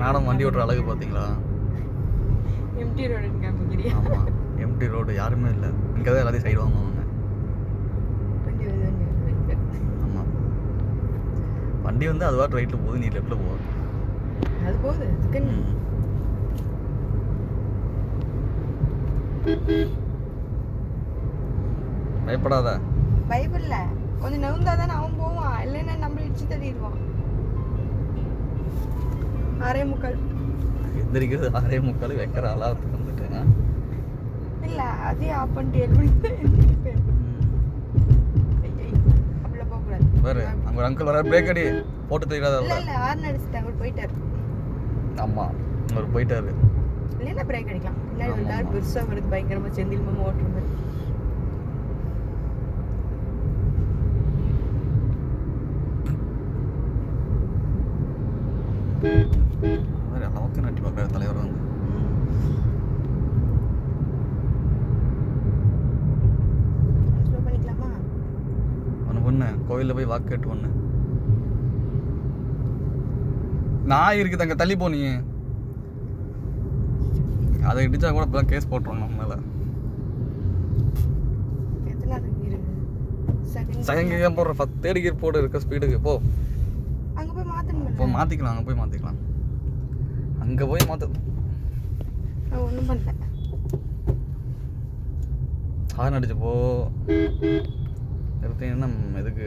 Madam வண்டி ஓட்டுற அழகு பார்த்தீங்களா? எம்டி ரோடுன்னு காமிக்கிறியா? ஆமாம், எம்டி ரோடு, யாருமே இல்லை. இங்கே தான் எல்லாத்தையும் சைடு வாங்குவாங்க. ஆமாம், வண்டி வந்து அது வாட்டு ரைட்டில் போகுது, நீ லெஃப்ட்டில் போகுது. அது போகுது. பயப்படாத. பயப்படல, கொஞ்சம் நவுந்தா தானே அவன் போவான், இல்லைன்னா நம்ம இடிச்சு தள்ளிடுவான். 6:45 எந்திரிக்கிறது 6:45, வைக்கிற அலாரத்துக்கு வந்துட்டேங்க. இல்லை அதே ஆஃப் பண்ணிட்டு 7 மணிக்கு எந்திரிப்பேன். அப்படிலாம் போகக்கூடாது. வேறு அங்கே ஒரு அங்கிள் வர, பிரேக் அடி போட்டு தெரியாத. இல்லை இல்லை ஹார்ன் அடிச்சுட்டாங்க, அவர் போயிட்டார். ஆமாம், அவர் போயிட்டாரு. இல்லைன்னா பிரேக் அடிக்கலாம். பின்னாடி ஒரு கார் பெருசாக வருது, பயங்கரமாக செந்தில் மாமா ஓட்டுற மாதிரி. அளவுக்கு நட்டி பார்க்குற தலைவர் வந்து பண்ணிக்கலாமா? ஒன்று பொண்ணு கோயிலில் போய் வாக்கு கேட்டு ஒன்று நாய் இருக்குது அங்கே, தள்ளி போனீங்க. அதை இடிச்சா கூட இப்போலாம் கேஸ் போட்டுருவோம் நம்ம மேலே. செகண்ட் கியர் போடுற, 3rd கியர் போடு, இருக்க ஸ்பீடுக்கு போ. அங்கே போய் மாற்றணும். இப்போ மாற்றிக்கலாம், அங்கே போய் மாற்றிக்கலாம். அங்கே போய் மாற்று. ஒன்றும் பண்ணல. ஹார்ன் அடிச்சு போ. எடுத்தீங்கன்னா எதுக்கு